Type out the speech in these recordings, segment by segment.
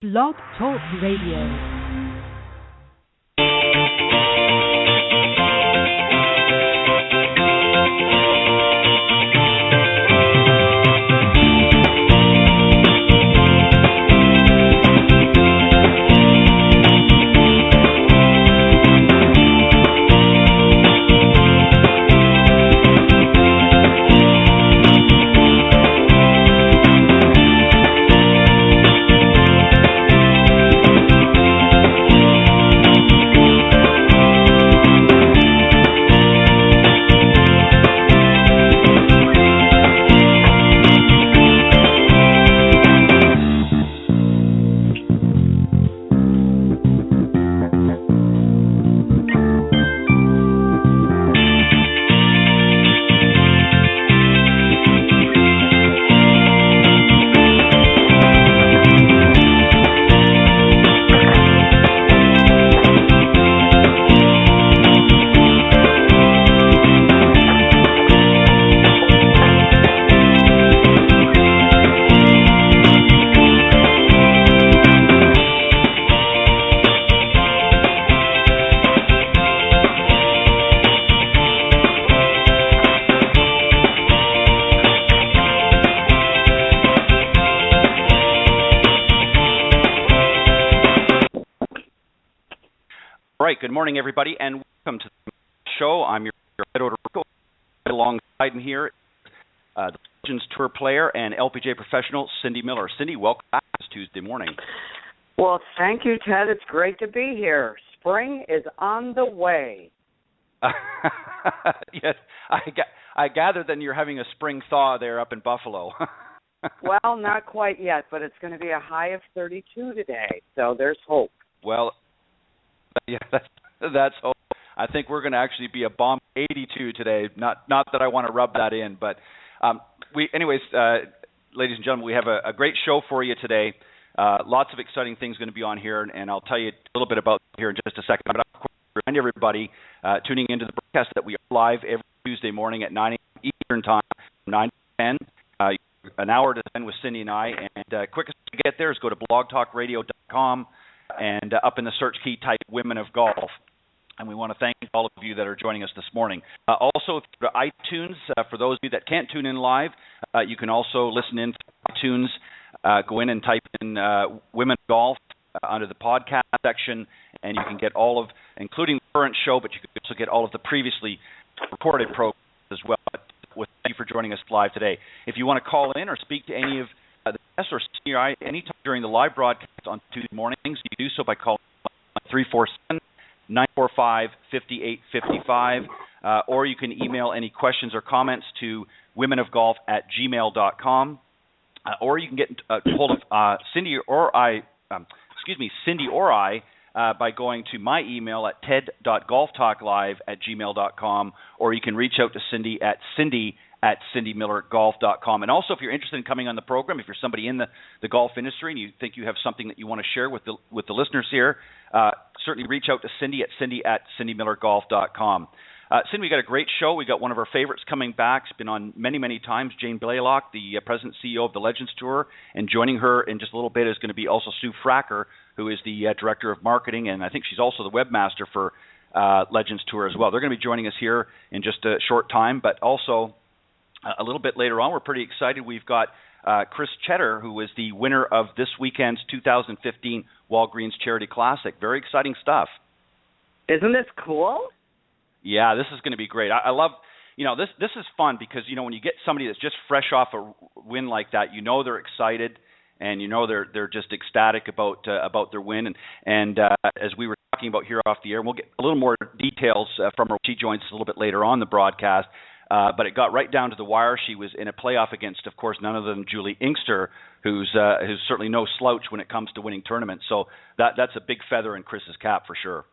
Blog Talk Radio. Good morning, everybody, and welcome to the show. I'm your head over alongside me here, the Legends Tour player and LPGA professional, Cindy Miller. Cindy, welcome back this Tuesday morning. Well, thank you, Ted. It's great to be here. Spring is on the way. Yes, I gather then you're having a spring thaw there up in Buffalo. Well, not quite yet, but it's going to be a high of 32 today, so there's hope. Well, yeah, that's hope. I think we're going to actually be a bomb 82 today. Not that I want to rub that in, but ladies and gentlemen, we have a great show for you today. Lots of exciting things going to be on here, and I'll tell you a little bit about here in just a second. But of course, remind everybody tuning into the broadcast that we are live every Tuesday morning at 9 a.m. Eastern Time, from 9 to 10. An hour to 10 with Cindy and I, and quickest way to get there is go to blogtalkradio.com. And up in the search key, type Women of Golf. And we want to thank all of you that are joining us this morning. Also, if you go to iTunes, for those of you that can't tune in live, you can also listen in through iTunes. Go in and type in Women of Golf under the podcast section, and you can get all of, including the current show, but you can also get all of the previously recorded programs as well. Thank you for joining us live today. If you want to call in or speak to any of the guests or see I anytime during the live broadcast on Tuesday mornings, you do so by calling 347-945-5855, or you can email any questions or comments to womenofgolf@gmail.com, or you can get hold of Cindy or I by going to my email at ted.golftalklive@gmail.com, or you can reach out to Cindy at cindymillergolf.com. And also, if you're interested in coming on the program, if you're somebody in the golf industry and you think you have something that you want to share with the listeners here, certainly reach out to Cindy at cindymillergolf.com. Cindy, we got a great show. We got one of our favorites coming back. It's been on many, many times. Jane Blaylock, the president and CEO of the Legends Tour, and joining her in just a little bit is going to be also Sue Fracker, who is the director of marketing, and I think she's also the webmaster for Legends Tour as well. They're going to be joining us here in just a short time, but also a little bit later on, we're pretty excited. We've got Kris Tschetter, who is the winner of this weekend's 2015 Walgreens Charity Classic. Very exciting stuff. Isn't this cool? Yeah, this is going to be great. I love, this is fun because, when you get somebody that's just fresh off a win like that, they're excited and they're just ecstatic about their win. And as we were talking about here off the air, and we'll get a little more details from her. She joins us a little bit later on the broadcast. But it got right down to the wire. She was in a playoff against, of course, none other than Julie Inkster, who's certainly no slouch when it comes to winning tournaments. So that's a big feather in Kris's cap for sure.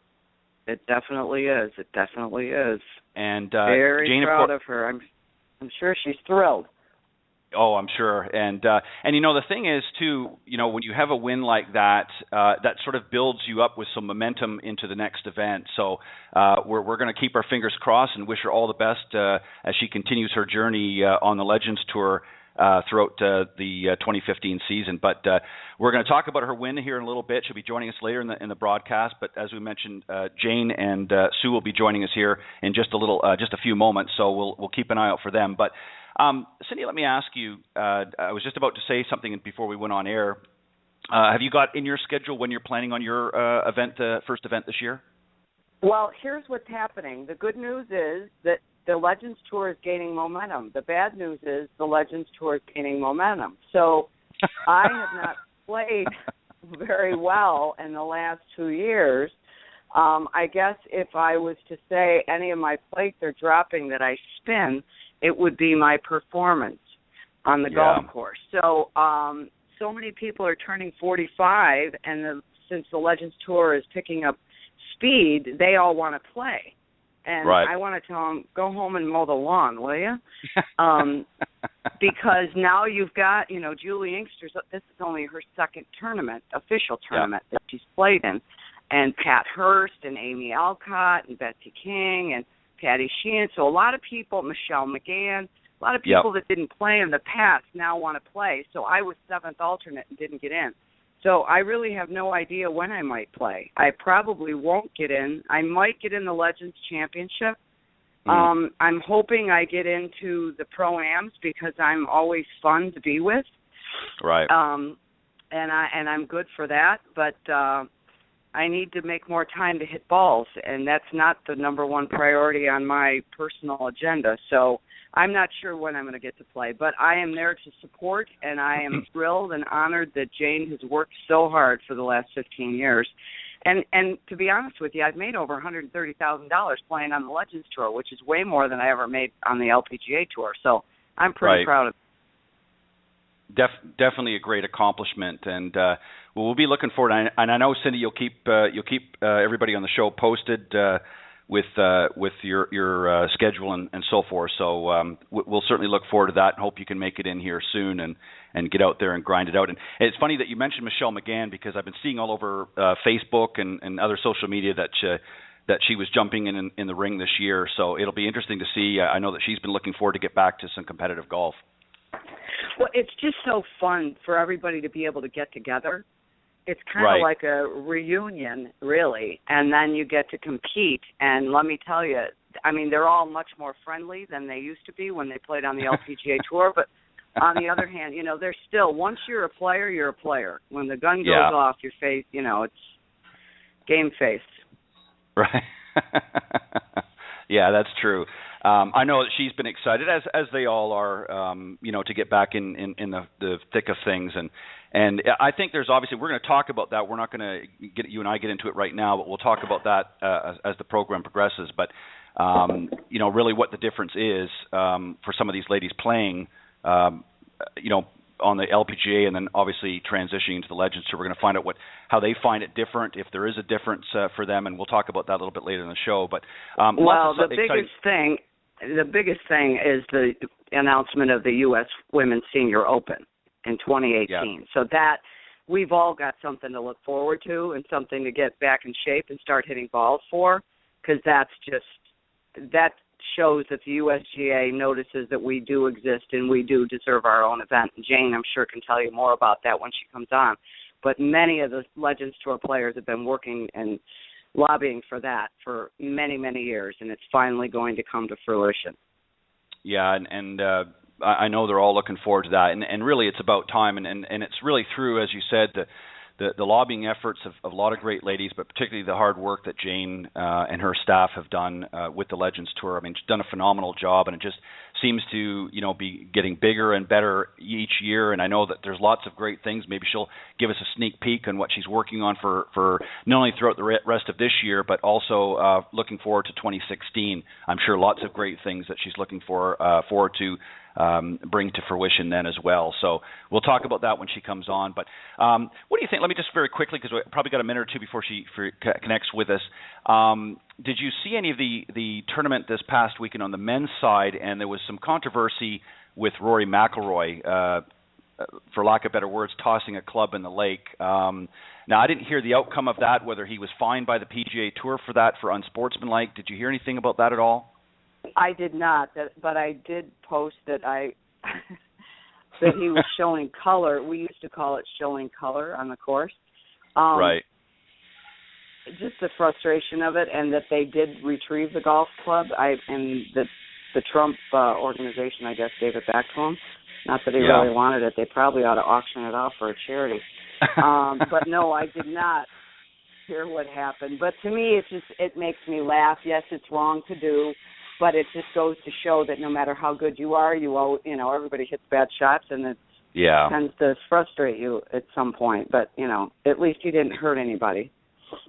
It definitely is. It definitely is. And very Jane, proud of her. I'm sure she's thrilled. Oh, I'm sure. And the thing is too, when you have a win like that, that sort of builds you up with some momentum into the next event. So we're going to keep our fingers crossed and wish her all the best as she continues her journey on the Legends Tour throughout the 2015 season. But we're going to talk about her win here in a little bit. She'll be joining us later in the broadcast. But as we mentioned, Jane and Sue will be joining us here in just a few moments. So we'll keep an eye out for them. But Cindy, let me ask you. I was just about to say something before we went on air. Have you got in your schedule when you're planning on your first event this year? Well, here's what's happening. The good news is that the Legends Tour is gaining momentum. The bad news is the Legends Tour is gaining momentum. So I have not played very well in the last 2 years. I guess if I was to say any of my plates are dropping that I spin, it would be my performance on the golf course. So so many people are turning 45, and since the Legends Tour is picking up speed, they all want to play. And I want to tell them, go home and mow the lawn, will you? Because now you've got, Julie Inkster's, this is only her second official tournament that she's played in. And Pat Hurst and Amy Alcott and Betsy King and Patty Sheehan. So a lot of people, Michelle McGann, a lot of people that didn't play in the past now want to play. So I was seventh alternate and didn't get in. So I really have no idea when I might play. I probably won't get in. I might get in the Legends Championship. I'm hoping I get into the Pro-Ams because I'm always fun to be with. Right. And I'm good for that, but I need to make more time to hit balls, and that's not the number one priority on my personal agenda. So I'm not sure when I'm going to get to play, but I am there to support, and I am thrilled and honored that Jane has worked so hard for the last 15 years. And to be honest with you, I've made over $130,000 playing on the Legends Tour, which is way more than I ever made on the LPGA Tour. So I'm pretty proud of it. Definitely a great accomplishment, and we'll be looking forward. And I know, Cindy, you'll keep everybody on the show posted with your schedule and so forth. So we'll certainly look forward to that, and hope you can make it in here soon and get out there and grind it out. And it's funny that you mentioned Michelle McGann, because I've been seeing all over Facebook and other social media that she was jumping in the ring this year. So it'll be interesting to see. I know that she's been looking forward to get back to some competitive golf. Well, it's just so fun for everybody to be able to get together. It's kind of like a reunion, really, and then you get to compete. And let me tell you, I mean, they're all much more friendly than they used to be when they played on the LPGA Tour. But on the other hand, they're still, once you're a player, you're a player. When the gun goes off, your face, it's game face. Right. Yeah, that's true. I know that she's been excited, as they all are, to get back in the thick of things. And I think there's obviously, we're going to talk about that. We're not going to you and I get into it right now, but we'll talk about that as the program progresses. But, really what the difference is for some of these ladies playing, on the LPGA, and then obviously transitioning to the Legends Tour. We're going to find out how they find it different, if there is a difference for them, and we'll talk about that a little bit later in the show. But the biggest thing is the announcement of the U.S. Women's Senior Open in 2018. Yeah. So that we've all got something to look forward to and something to get back in shape and start hitting balls for, because that shows that the USGA notices that we do exist and we do deserve our own event. And Jane, I'm sure, can tell you more about that when she comes on. But many of the Legends Tour players have been working and lobbying for that for many, many years, and it's finally going to come to fruition. Yeah, and I know they're all looking forward to that. And really it's about time, and it's really through, as you said, the lobbying efforts of a lot of great ladies, but particularly the hard work that Jane and her staff have done with the Legends Tour. I mean, she's done a phenomenal job, and it just seems to, be getting bigger and better each year. And I know that there's lots of great things. Maybe she'll give us a sneak peek on what she's working on for not only throughout the rest of this year, but also looking forward to 2016. I'm sure lots of great things that she's looking forward to bring to fruition then as well. So we'll talk about that when she comes on. But what do you think? Let me just very quickly, because we probably got a minute or two before she connects with us. Did you see any of the tournament this past weekend on the men's side? And there was some controversy with Rory McIlroy, for lack of better words, tossing a club in the lake. Now, I didn't hear the outcome of that, whether he was fined by the PGA Tour for that, for unsportsmanlike. Did you hear anything about that at all? I did not, but I did post that I that he was showing color. We used to call it showing color on the course. Right. Just the frustration of it, and that they did retrieve the golf club. And that the Trump organization, I guess, gave it back to him. Not that he really wanted it. They probably ought to auction it off for a charity. But no, I did not hear what happened. But to me, it makes me laugh. Yes, it's wrong to do, but it just goes to show that no matter how good you are, everybody hits bad shots, and it tends to frustrate you at some point. But at least you didn't hurt anybody.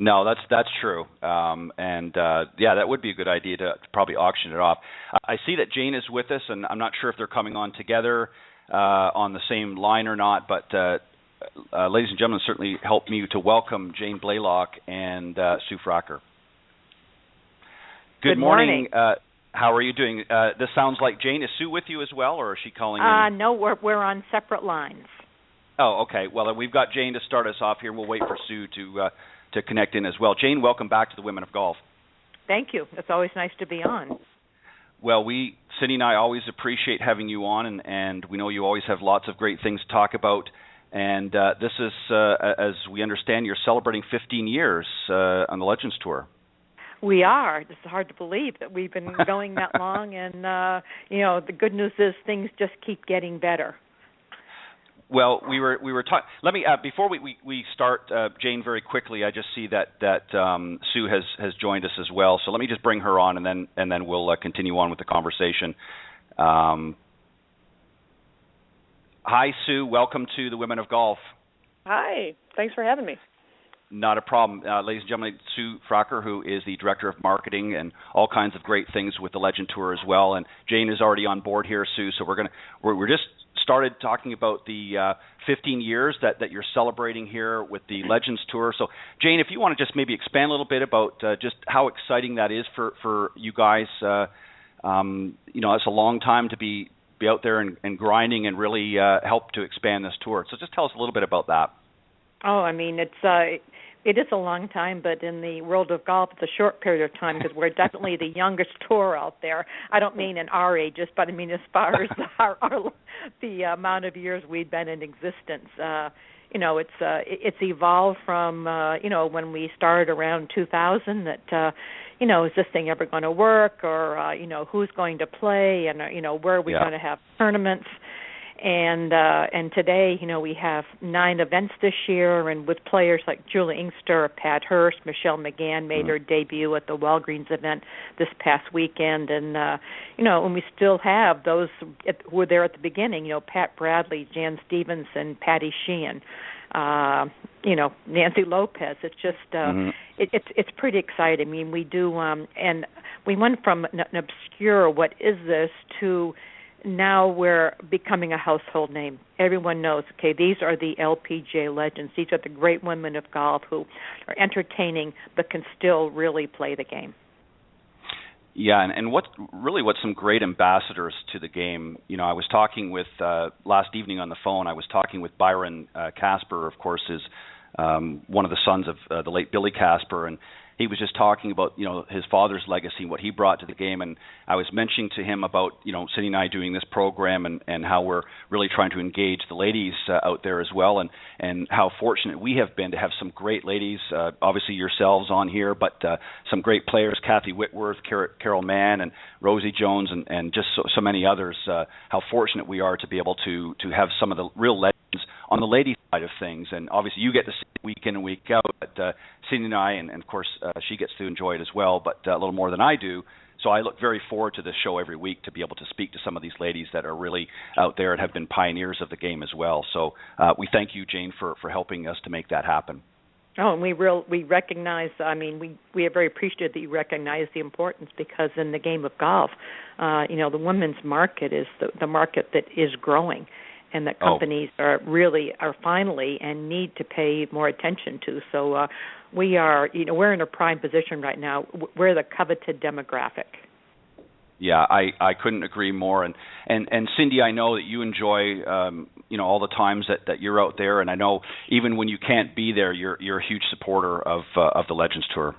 No, that's true. That would be a good idea to probably auction it off. I see that Jane is with us, and I'm not sure if they're coming on together on the same line or not, but ladies and gentlemen, certainly help me to welcome Jane Blaylock and Sue Fracker. Good morning. How are you doing? This sounds like Jane. Is Sue with you as well, or is she calling in? No, we're on separate lines. Oh, okay. Well, then we've got Jane to start us off here, and we'll wait for Sue to connect in as well. Jane, welcome back to the Women of Golf. Thank you. It's always nice to be on. Well, Cindy and I always appreciate having you on, and we know you always have lots of great things to talk about. And this is, as we understand, you're celebrating 15 years on the Legends Tour. We are. It's hard to believe that we've been going that long, and the good news is things just keep getting better. Well, we were talking. Let me before we start, Jane, very quickly. I just see that Sue has joined us as well. So let me just bring her on, and then we'll continue on with the conversation. Hi, Sue. Welcome to the Women of Golf. Hi. Thanks for having me. Not a problem. Ladies and gentlemen, Sue Fracker, who is the Director of Marketing and all kinds of great things with the Legend Tour as well. And Jane is already on board here, Sue. So we're just started talking about the 15 years that you're celebrating here with the Legends Tour. So, Jane, if you want to just maybe expand a little bit about just how exciting that is for you guys. It's a long time to be out there and grinding and really help to expand this tour. So just tell us a little bit about that. Oh, I mean, it is a long time, but in the world of golf, it's a short period of time because we're definitely the youngest tour out there. I don't mean in our ages, but I mean as far as the amount of years we've been in existence. It's evolved from when we started around 2000 that is this thing ever going to work, or who's going to play, and where are we going to have tournaments. And today, we have 9 events this year, and with players like Julie Inkster, Pat Hurst, Michelle McGann made her debut at the Walgreens event this past weekend, and and we still have those who were there at the beginning. Pat Bradley, Jan Stevenson, Patty Sheehan, Nancy Lopez. It's just it's pretty exciting. I mean, we do, and we went from an obscure "what is this" to now we're becoming a household name. Everyone knows, okay, these are the LPGA legends. These are the great women of golf who are entertaining but can still really play the game. Yeah, and what's some great ambassadors to the game. I was talking with, last evening on the phone, I was talking with Byron Casper, of course, is one of the sons of the late Billy Casper, and he was just talking about, his father's legacy, what he brought to the game, and I was mentioning to him about, Cindy and I doing this program and how we're really trying to engage the ladies out there as well, and how fortunate we have been to have some great ladies, obviously yourselves on here, but some great players, Kathy Whitworth, Carol Mann, and Rosie Jones, and just so many others, how fortunate we are to be able to have some of the real legends on the ladies' side of things. And obviously you get to see it week in and week out, but Cindy and I, and of course she gets to enjoy it as well, but a little more than I do. So I look very forward to this show every week to be able to speak to some of these ladies that are really out there and have been pioneers of the game as well. So we thank you, Jane, for helping us to make that happen. Oh, and we recognize, we are very appreciative that you recognize the importance, because in the game of golf, the women's market is the market that is growing, and that companies are finally and need to pay more attention to. So we're in a prime position right now. We're the coveted demographic. Yeah, I couldn't agree more. And Cindy, I know that you enjoy all the times that you're out there, and I know even when you can't be there, you're a huge supporter of the Legends Tour.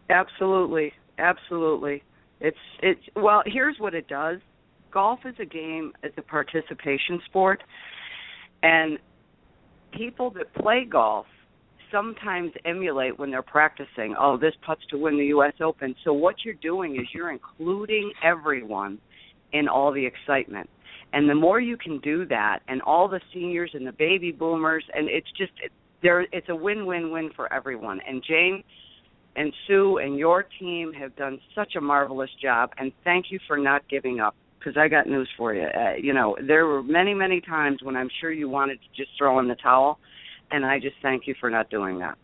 Absolutely. It's well, here's what it does. golf is a game, it's a participation sport, and people that play golf sometimes emulate when they're practicing, oh, this putt's to win the U.S. Open. So what you're doing is you're including everyone in all the excitement. And the more you can do that, and all the seniors and the baby boomers, and it's a win-win-win for everyone. And Jane and Sue and your team have done such a marvelous job, and thank you for not giving up, because I got news for you. There were many, many times when I'm sure you wanted to just throw in the towel, and I just thank you for not doing that.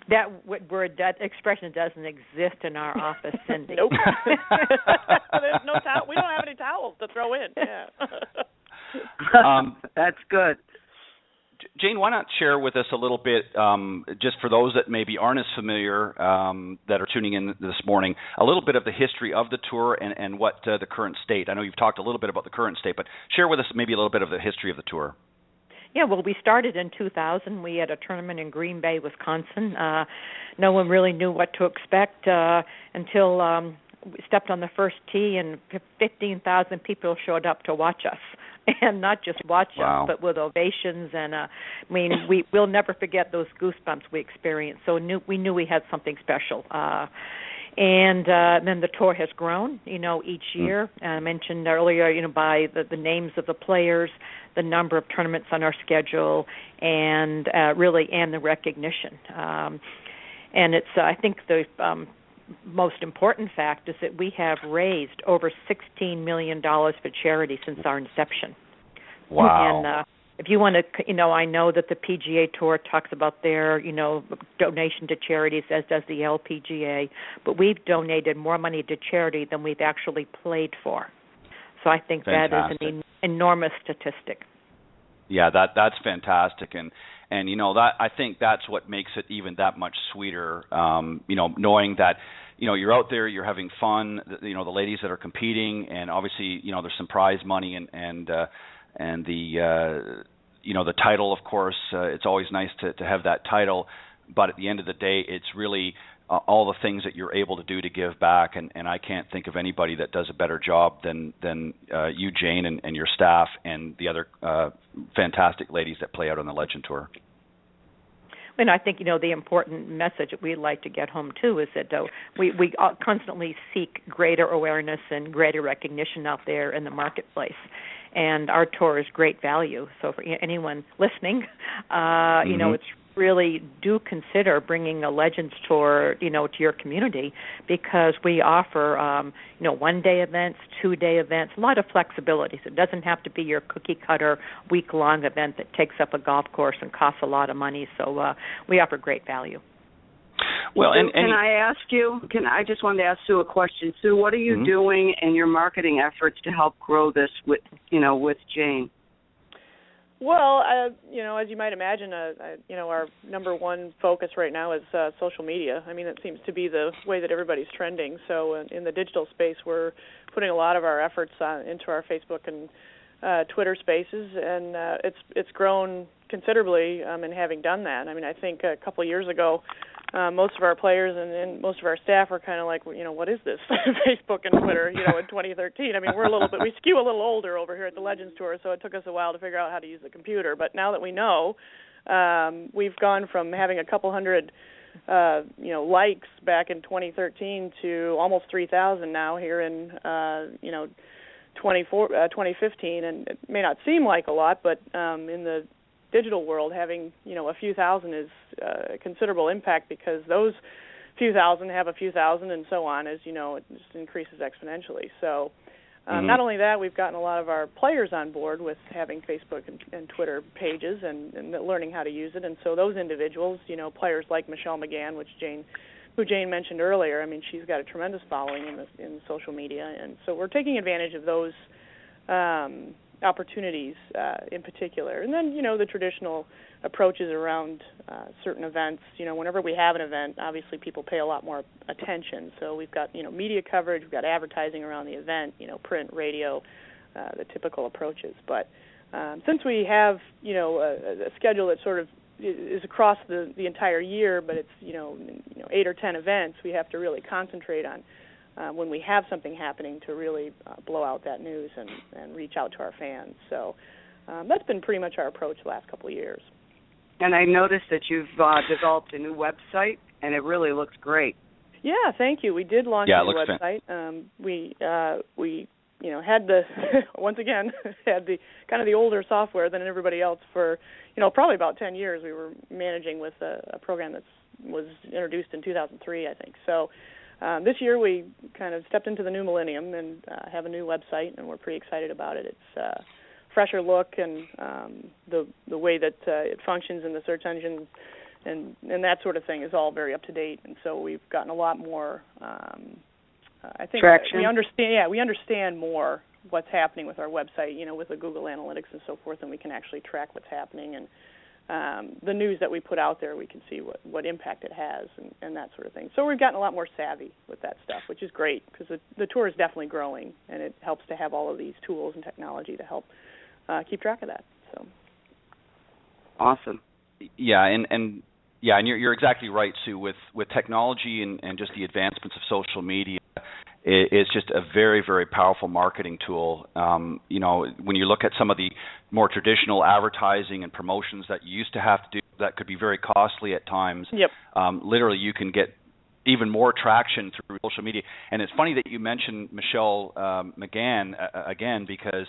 That expression doesn't exist in our office, Cindy. Nope. There's no towel. We don't have any towels to throw in. Yeah. That's good. Jane, why not share with us a little bit, just for those that maybe aren't as familiar, that are tuning in this morning, a little bit of the history of the tour and what the current state. I know you've talked a little bit about the current state, but share with us maybe a little bit of the history of the tour. Yeah, well, we started in 2000. We had a tournament in Green Bay, Wisconsin. No one really knew what to expect until we stepped on the first tee, and 15,000 people showed up to watch us. And not just watch us, but with ovations. And, we'll never forget those goosebumps we experienced. So we knew we had something special. And then the tour has grown, each year. I mentioned earlier, by the names of the players, the number of tournaments on our schedule, and the recognition. And it's, I think, the most important fact is that we have raised over $16 million for charity since our inception. Wow. And if you want to, I know that the PGA Tour talks about their, donation to charities, as does the LPGA, but we've donated more money to charity than we've actually played for. So I think fantastic. That is an enormous statistic. Yeah, that's fantastic, and that, I think that's what makes it even that much sweeter. Knowing that you're out there, you're having fun. The ladies that are competing, and obviously there's some prize money and the the title, of course. It's always nice to have that title, but at the end of the day, it's really all the things that you're able to do to give back, and I can't think of anybody that does a better job than you, Jane, and your staff and the other fantastic ladies that play out on the Legend Tour. And I think, the important message that we'd like to get home, too, is that we constantly seek greater awareness and greater recognition out there in the marketplace. And our tour is great value. So for anyone listening, it's really do consider bringing a Legends Tour, to your community, because we offer, one-day events, two-day events, a lot of flexibility. So it doesn't have to be your cookie-cutter week-long event that takes up a golf course and costs a lot of money. So we offer great value. Well, Sue, can I ask you? I just wanted to ask Sue a question. Sue, what are you doing in your marketing efforts to help grow this with Jane? Well, as you might imagine, our number one focus right now is social media. It seems to be the way that everybody's trending. So in the digital space, we're putting a lot of our efforts into our Facebook and Twitter spaces, and it's grown considerably in having done that. I think a couple of years ago, most of our players and most of our staff were kind of like, what is this Facebook and Twitter, in 2013. We skew a little older over here at the Legends Tour, so it took us a while to figure out how to use the computer. But now that we know, we've gone from having a couple hundred, likes back in 2013 to almost 3,000 now here in, 2015. And it may not seem like a lot, but in the digital world, having a few thousand is a considerable impact, because those few thousand have a few thousand, and so on, as it just increases exponentially. So not only that, we've gotten a lot of our players on board with having Facebook and Twitter pages and learning how to use it. And so those individuals, players like Michelle McGann, who Jane mentioned earlier, she's got a tremendous following in social media, and so we're taking advantage of those opportunities in particular. And then, the traditional approaches around certain events. Whenever we have an event, obviously people pay a lot more attention. So we've got, media coverage, we've got advertising around the event, print, radio, the typical approaches. But since we have, a schedule that sort of is across the entire year, but it's, 8 or 10 events, we have to really concentrate on when we have something happening to really blow out that news and reach out to our fans. So that's been pretty much our approach the last couple of years. And I noticed that you've developed a new website, and it really looks great. Yeah, thank you. We did launch a new website. We had the once again had the kind of the older software than everybody else for probably about 10 years. We were managing with a program that was introduced in 2003, I think. So this year we kind of stepped into the new millennium and have a new website, and we're pretty excited about it. It's fresher look, and the way that it functions in the search engine and that sort of thing is all very up to date. And so we've gotten a lot more. I think traction. We understand more what's happening with our website, with the Google Analytics and so forth, and we can actually track what's happening. And the news that we put out there, we can see what impact it has and that sort of thing. So we've gotten a lot more savvy with that stuff, which is great because the tour is definitely growing, and it helps to have all of these tools and technology to help keep track of that. So awesome. Yeah, and you're exactly right, Sue. With technology and just the advancements of social media, it's just a very, very powerful marketing tool. When you look at some of the more traditional advertising and promotions that you used to have to do, that could be very costly at times. Yep. Literally, you can get even more traction through social media. And it's funny that you mentioned Michelle McGann again, because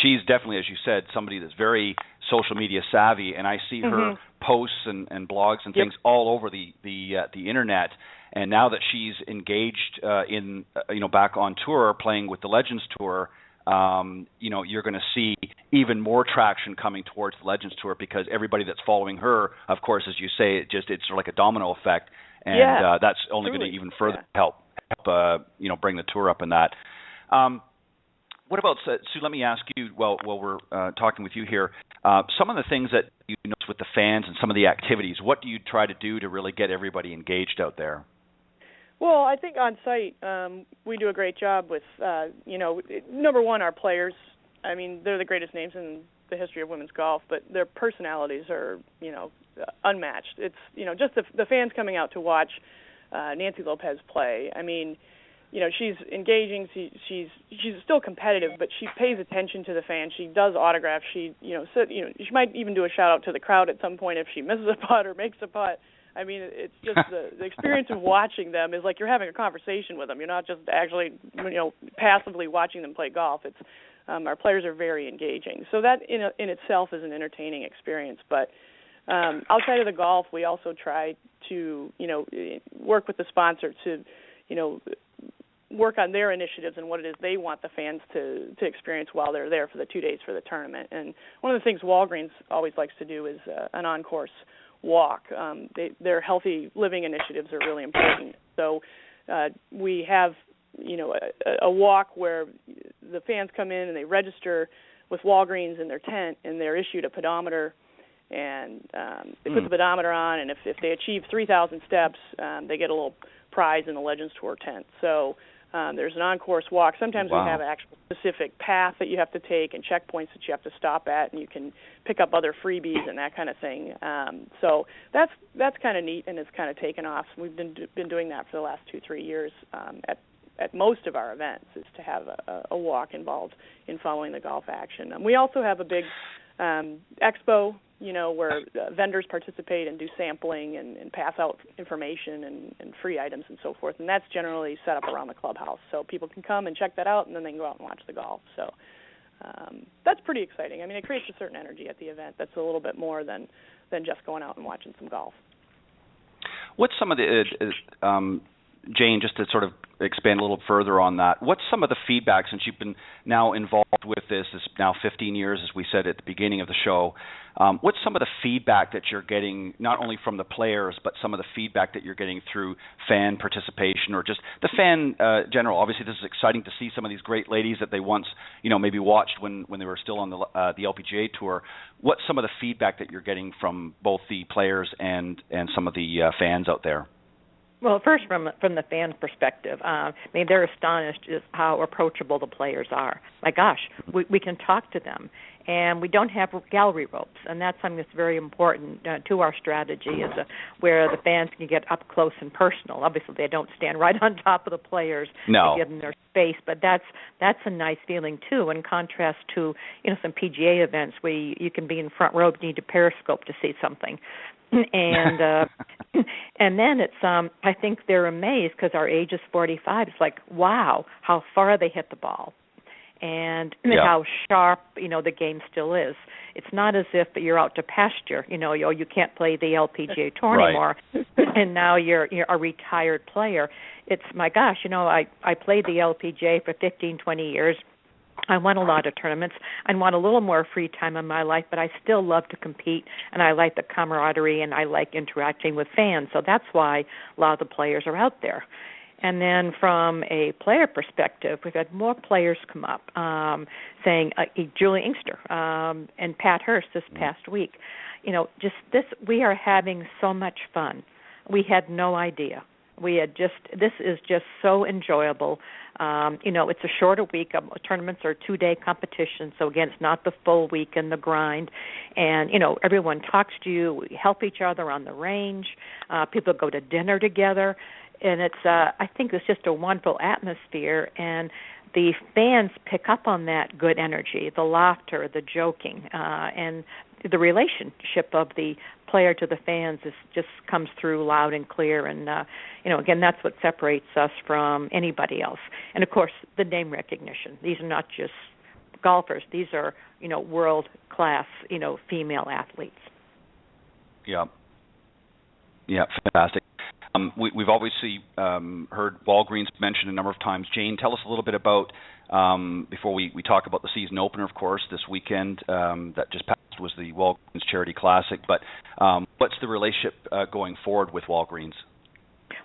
she's definitely, as you said, somebody that's very social media savvy, and I see her posts and blogs and things all over the internet. And now that she's engaged in back on tour playing with the Legends Tour, you're going to see even more traction coming towards the Legends Tour, because everybody that's following her, of course, as you say, it's sort of like a domino effect, and that's only going to even further help bring the tour up in that. What about, Sue, let me ask you, while we're talking with you here, some of the things that you notice with the fans and some of the activities, what do you try to do to really get everybody engaged out there? Well, I think on site we do a great job with, number one, our players. I mean, they're the greatest names in the history of women's golf, but their personalities are, unmatched. It's, just the fans coming out to watch Nancy Lopez play. I mean, she's engaging. She's still competitive, but she pays attention to the fans. She does autographs. She might even do a shout out to the crowd at some point if she misses a putt or makes a putt. I mean, it's just the experience of watching them is like you're having a conversation with them. You're not just actually, passively watching them play golf. It's our players are very engaging. So that in itself is an entertaining experience. But outside of the golf, we also try to, work with the sponsor to, work on their initiatives and what it is they want the fans to experience while they're there for the 2 days for the tournament. And one of the things Walgreens always likes to do is an on-course walk. Their healthy living initiatives are really important. So we have, a walk where the fans come in and they register with Walgreens in their tent, and they're issued a pedometer, and they put the pedometer on, and if they achieve 3,000 steps, they get a little prize in the Legends Tour tent. So there's an on-course walk. Sometimes we have an actual specific path that you have to take and checkpoints that you have to stop at, and you can pick up other freebies and that kind of thing. So that's kind of neat, and it's kind of taken off. We've been doing that for the last 2-3 years at most of our events, is to have a walk involved in following the golf action. We also have a big expo, where vendors participate and do sampling and pass out information and free items and so forth. And that's generally set up around the clubhouse. So people can come and check that out, and then they can go out and watch the golf. So that's pretty exciting. I mean, it creates a certain energy at the event that's a little bit more than just going out and watching some golf. What's some of the, Jane, just to sort of expand a little further on that, what's some of the feedback, since you've been now involved with this now 15 years, as we said at the beginning of the show, what's some of the feedback that you're getting, not only from the players, but some of the feedback that you're getting through fan participation or just the fan general? Obviously, this is exciting to see some of these great ladies that they once, maybe watched when they were still on the LPGA Tour. What's some of the feedback that you're getting from both the players and some of the fans out there? Well, first from the fan perspective, I mean, they're astonished at how approachable the players are. My gosh, we can talk to them, and we don't have gallery ropes, and that's something that's very important to our strategy, is where the fans can get up close and personal. Obviously, they don't stand right on top of the players to give them their space, but that's a nice feeling too. In contrast to some PGA events where you can be in front row, but you need a periscope to see something. And and then it's I think they're amazed because our age is 45. It's like, wow, how far they hit the ball, and how sharp the game still is. It's not as if you're out to pasture. You can't play the LPGA tour anymore, and now you're a retired player. It's, my gosh, I played the LPGA for 15, 20 years. I won a lot of tournaments. I want a little more free time in my life, but I still love to compete, and I like the camaraderie, and I like interacting with fans. So that's why a lot of the players are out there. And then from a player perspective, we've had more players come up saying, Julie Inkster and Pat Hurst this past week, just this, we are having so much fun. We had no idea. This is just so enjoyable. It's a shorter week. Tournaments are 2-day competitions, so again, it's not the full week and the grind. And everyone talks to you. We help each other on the range. People go to dinner together, and it's I think it's just a wonderful atmosphere. And the fans pick up on that good energy, the laughter, the joking, and the relationship of the player to the fans just comes through loud and clear. And again, that's what separates us from anybody else. And of course, the name recognition. These are not just golfers; these are world class female athletes. Yeah, fantastic. We've obviously heard Walgreens mentioned a number of times. Jane, tell us a little bit about, before we talk about the season opener, of course, this weekend that just passed was the Walgreens Charity Classic, but what's the relationship going forward with Walgreens?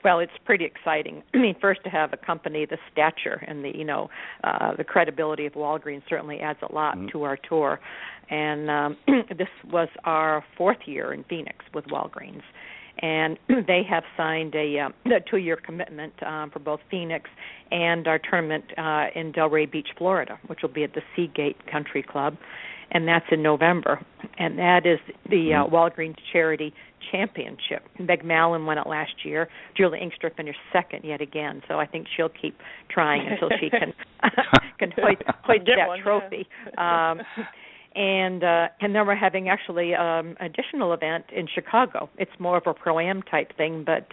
Well, it's pretty exciting. I mean, first, to have a company the stature and the credibility of Walgreens certainly adds a lot to our tour. And this was our 4th year in Phoenix with Walgreens. And they have signed a 2-year commitment for both Phoenix and our tournament in Delray Beach, Florida, which will be at the Seagate Country Club, and that's in November. And that is the Walgreens Charity Championship. Meg Mallon won it last year. Julie Inkster finished 2nd yet again, so I think she'll keep trying until she can hoist that trophy. Yeah. And then we're having actually additional event in Chicago. It's more of a pro-am type thing, but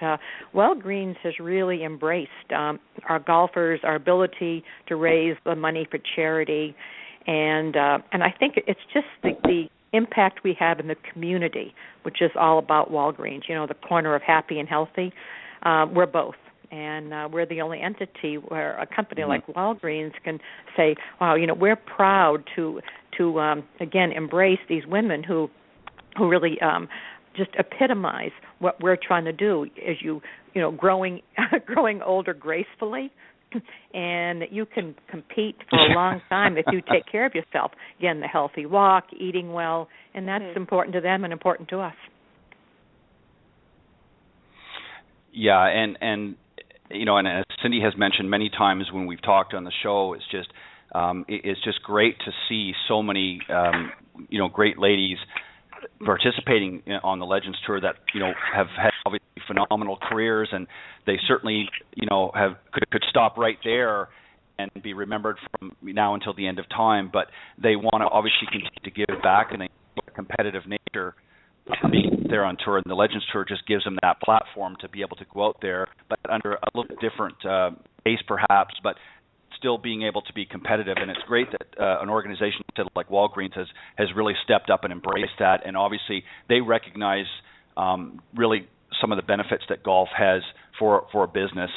Walgreens has really embraced our golfers, our ability to raise the money for charity, and I think it's just the impact we have in the community, which is all about Walgreens. The corner of happy and healthy. We're both. And we're the only entity where a company like Walgreens can say, wow, we're proud to again embrace these women who really just epitomize what we're trying to do. As growing older gracefully, and you can compete for a long time if you take care of yourself. Again, the healthy walk, eating well, and that's important to them and important to us. Yeah, and as Cindy has mentioned many times when we've talked on the show, it's just great to see so many great ladies participating on the Legends Tour that have had obviously phenomenal careers, and they certainly could stop right there and be remembered from now until the end of time. But they want to obviously continue to give back, and they have a competitive nature. Being there on tour, and the Legends Tour just gives them that platform to be able to go out there, but under a little bit different pace perhaps, but still being able to be competitive. And it's great that an organization like Walgreens has really stepped up and embraced that, and obviously they recognize really some of the benefits that golf has for a business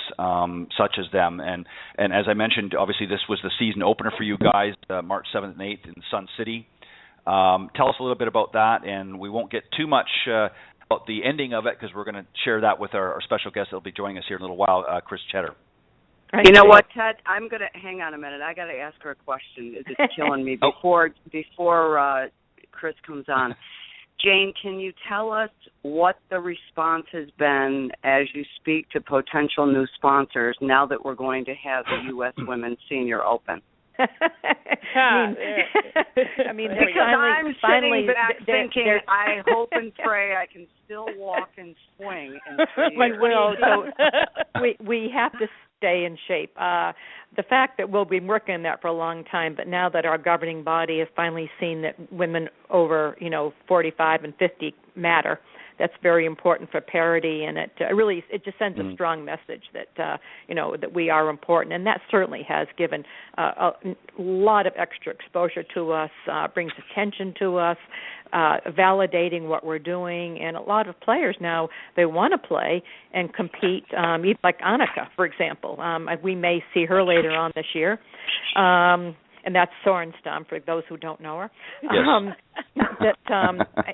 such as them. And as I mentioned, obviously this was the season opener for you guys, March 7th and 8th in Sun City. Tell us a little bit about that, and we won't get too much about the ending of it because we're going to share that with our special guest that will be joining us here in a little while, Kris Tschetter. You know what, Ted? I'm going to hang on a minute. I got to ask her a question. It's killing me before Kris comes on. Jane, can you tell us what the response has been as you speak to potential new sponsors now that we're going to have the U.S. Women's Senior Open? I mean, because I'm sitting back thinking, I hope and pray I can still walk and swing. We will. So we have to stay in shape. The fact that we'll be working on that for a long time, but now that our governing body has finally seen that women over 45 and 50 matter, that's very important for parity, and it just sends a strong message that that we are important, and that certainly has given a lot of extra exposure to us, brings attention to us, validating what we're doing, and a lot of players now, they want to play and compete, even like Annika, for example. We may see her later on this year. And that's Sorenstam for those who don't know her. Yes.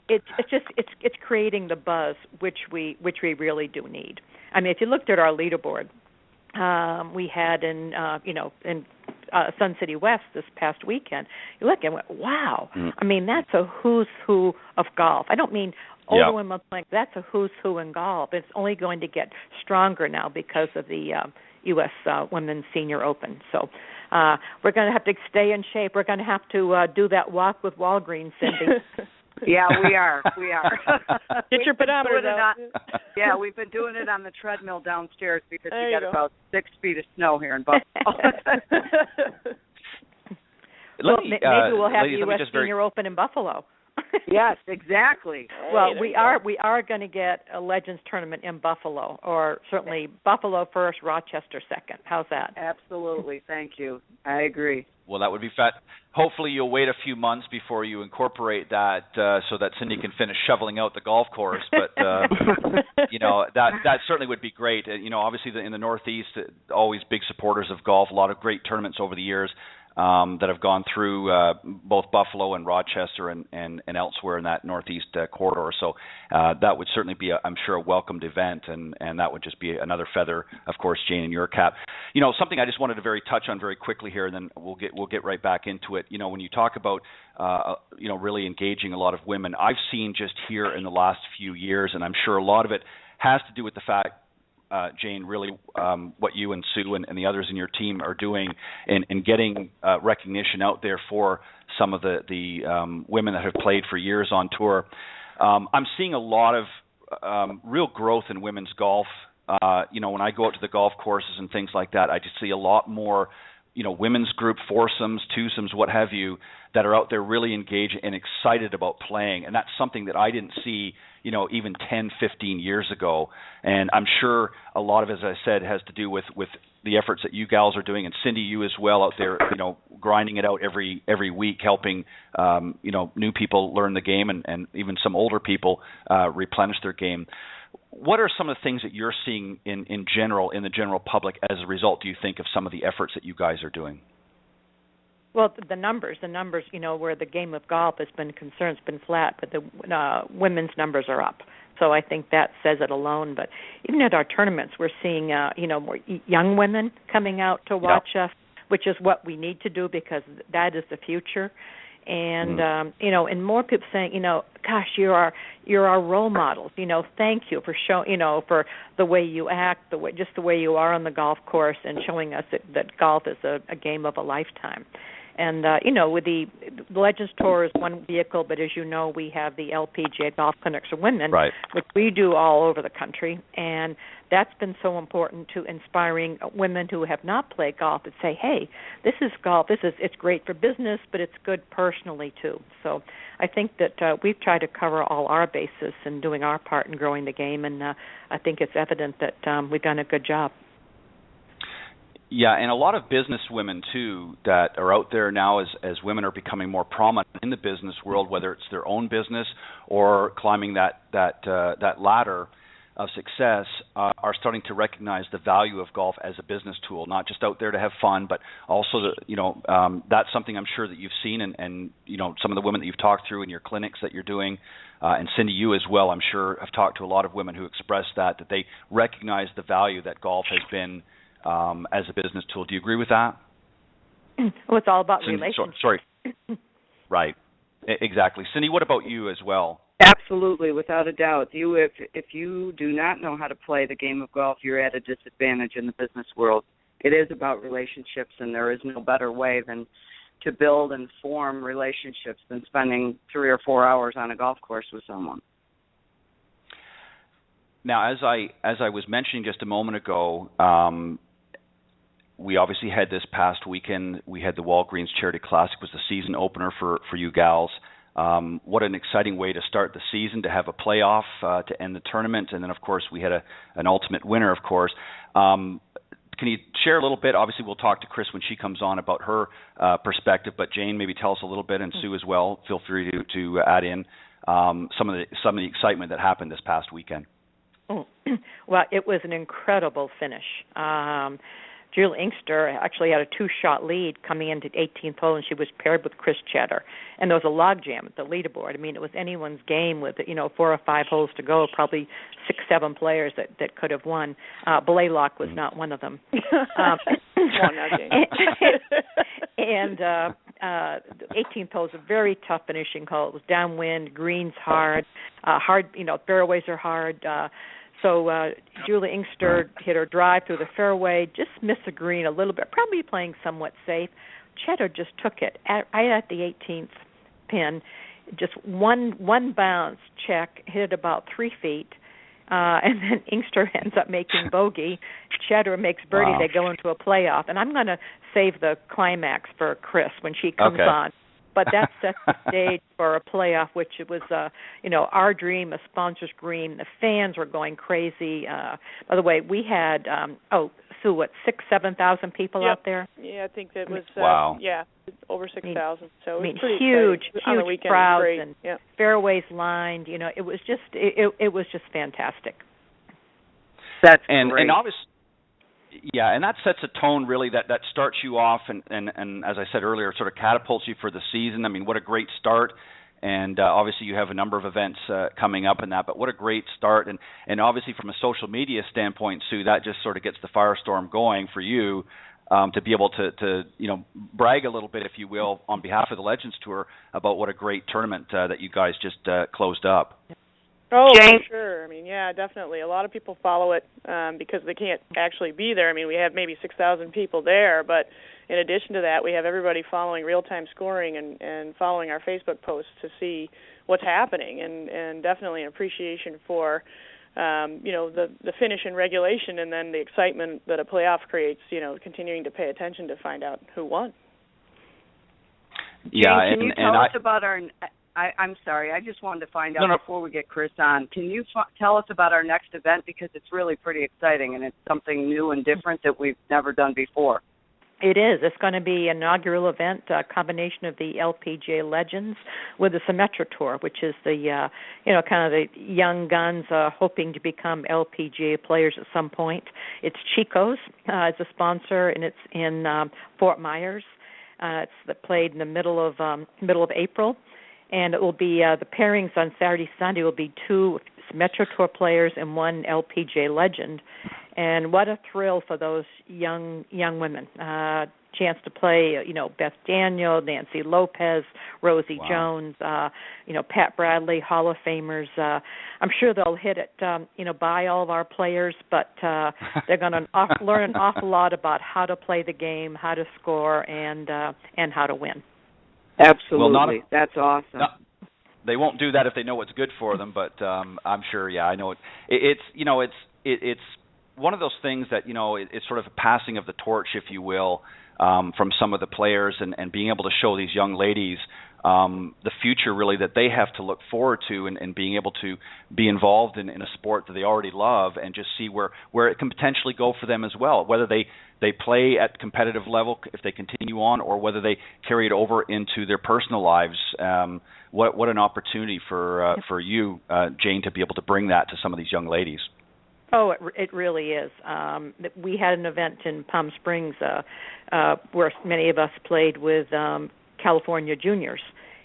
It's creating the buzz which we really do need. I mean, if you looked at our leaderboard, we had in Sun City West this past weekend. You look and went, wow. I mean, that's a who's who of golf. I don't mean older women playing. That's a who's who in golf. It's only going to get stronger now because of the U.S. Women's Senior Open. So we're going to have to stay in shape. We're going to have to do that walk with Walgreen, Cindy. Yeah, we are. Get your pedometer out. Yeah, we've been doing it on the treadmill downstairs because we got about 6 feet of snow here in Buffalo. Maybe we'll have the U.S. Senior Open in Buffalo. Yes, exactly. Well, we are going to get a Legends tournament in Buffalo, or certainly Buffalo first, Rochester second. How's that? Absolutely. Thank you. I agree. Well, that would be fat. Hopefully you'll wait a few months before you incorporate that so that Cindy can finish shoveling out the golf course. But, that certainly would be great. Obviously in the Northeast, always big supporters of golf, a lot of great tournaments over the years. That have gone through both Buffalo and Rochester and elsewhere in that Northeast corridor. So that would certainly be, I'm sure, a welcomed event, and that would just be another feather, of course, Jane, in your cap. Something I just wanted to touch on very quickly here, and then we'll get right back into it. When you talk about really engaging a lot of women, I've seen just here in the last few years, and I'm sure a lot of it has to do with the fact, Jane, really what you and Sue and the others in your team are doing in getting recognition out there for some of the women that have played for years on tour. I'm seeing a lot of real growth in women's golf. When I go out to the golf courses and things like that, I just see a lot more women's group foursomes, twosomes, what have you, that are out there really engaged and excited about playing. And that's something that I didn't see, even 10, 15 years ago. And I'm sure a lot of it, as I said, has to do with the efforts that you gals are doing, and Cindy, you as well, out there, grinding it out every week, helping, new people learn the game and even some older people replenish their game. What are some of the things that you're seeing in the general public as a result, do you think, of some of the efforts that you guys are doing? Well, the numbers, where the game of golf has been concerned, it's been flat, but the women's numbers are up. So I think that says it alone. But even at our tournaments, we're seeing, more young women coming out to watch us, which is what we need to do because that is the future. And and more people saying, gosh, you're our role models. Thank you for for the way you act, just the way you are on the golf course, and showing us that golf is a game of a lifetime. And with the Legends Tour is one vehicle, but as you know, we have the LPGA Golf Clinics for Women, which we do all over the country, and that's been so important to inspiring women who have not played golf and say, hey, this is golf. It's great for business, but it's good personally too. So I think that we've tried to cover all our bases in doing our part in growing the game, and I think it's evident that we've done a good job. Yeah, and a lot of business women, too, that are out there now as women are becoming more prominent in the business world, whether it's their own business or climbing that ladder of success, are starting to recognize the value of golf as a business tool, not just out there to have fun, but also, that's something I'm sure that you've seen and some of the women that you've talked through in your clinics that you're doing, and Cindy, you as well, I'm sure, have talked to a lot of women who express that they recognize the value that golf has been as a business tool. Do you agree with that? Well, it's all about relationships. Sorry. Right. Exactly. Cindy, what about you as well? Absolutely, without a doubt. If you do not know how to play the game of golf, you're at a disadvantage in the business world. It is about relationships, and there is no better way than to build and form relationships than spending 3 or 4 hours on a golf course with someone. Now, as I was mentioning just a moment ago, we obviously had this past weekend. We had the Walgreens Charity Classic, was the season opener for you gals. What an exciting way to start the season, to have a playoff to end the tournament, and then of course we had an ultimate winner, of course. Can you share a little bit? Obviously, we'll talk to Kris when she comes on about her perspective, but Jane, maybe tell us a little bit, and Sue as well. Feel free to add in some of the excitement that happened this past weekend. Oh, well, it was an incredible finish. Julie Inkster actually had a 2-shot lead coming into 18th hole, and she was paired with Kris Tschetter. And there was a logjam at the leaderboard. I mean, it was anyone's game with 4 or 5 holes to go, probably 6, 7 players that could have won. Blaylock was not one of them. And 18th hole was a very tough finishing hole. It was downwind, greens hard, fairways are hard. So Julie Inkster hit her drive through the fairway, just missed the green a little bit, probably playing somewhat safe. Tschetter just took it right at the 18th pin, just one bounce check, hit it about 3 feet, and then Inkster ends up making bogey. Tschetter makes birdie. Wow. They go into a playoff. And I'm going to save the climax for Kris when she comes on. But that sets the stage for a playoff, which it was, our dream, a sponsor's dream. The fans were going crazy. By the way, we had, Sue, 6,000, 7,000 people out there? Yeah, I think that was, over 6,000. So it was pretty huge crowds and fairways lined. It was just, it was just fantastic. That's great. And obviously, yeah, and that sets a tone really that starts you off and as I said earlier, sort of catapults you for the season. I mean, what a great start. And obviously you have a number of events coming up in that, but what a great start. And obviously from a social media standpoint, Sue, that just sort of gets the firestorm going for you to be able to brag a little bit, if you will, on behalf of the Legends Tour about what a great tournament that you guys just closed up. Oh, Jane? for sure. I mean, yeah, definitely. A lot of people follow it because they can't actually be there. I mean, we have maybe 6,000 people there, but in addition to that, we have everybody following real-time scoring and following our Facebook posts to see what's happening, and definitely an appreciation for, the finish in regulation and then the excitement that a playoff creates, continuing to pay attention to find out who won. Yeah, Jane, can you tell us about our... I'm sorry, I just wanted to find out before we get Kris on. Can you tell us about our next event? Because it's really pretty exciting, and it's something new and different that we've never done before. It is. It's going to be an inaugural event, a combination of the LPGA Legends with the Tschetter Tour, which is the, kind of the young guns hoping to become LPGA players at some point. It's Chico's as a sponsor, and it's in Fort Myers. It's played in the middle of April. And it will be the pairings on Saturday, Sunday will be 2 Tschetter Tour players and 1 LPGA legend. And what a thrill for those young women. Chance to play, Beth Daniel, Nancy Lopez, Rosie Jones, Pat Bradley, Hall of Famers. I'm sure they'll hit it, by all of our players, but they're going to learn an awful lot about how to play the game, how to score, and how to win. Absolutely. That's awesome. They won't do that if they know what's good for them, but I'm sure, I know it. It's one of those things that, it's sort of a passing of the torch, if you will, from some of the players and being able to show these young ladies the future really that they have to look forward to and being able to be involved in a sport that they already love and just see where it can potentially go for them as well, whether they play at competitive level if they continue on or whether they carry it over into their personal lives. What an opportunity for you, Jane, to be able to bring that to some of these young ladies. Oh, it really is. We had an event in Palm Springs where many of us played with California juniors,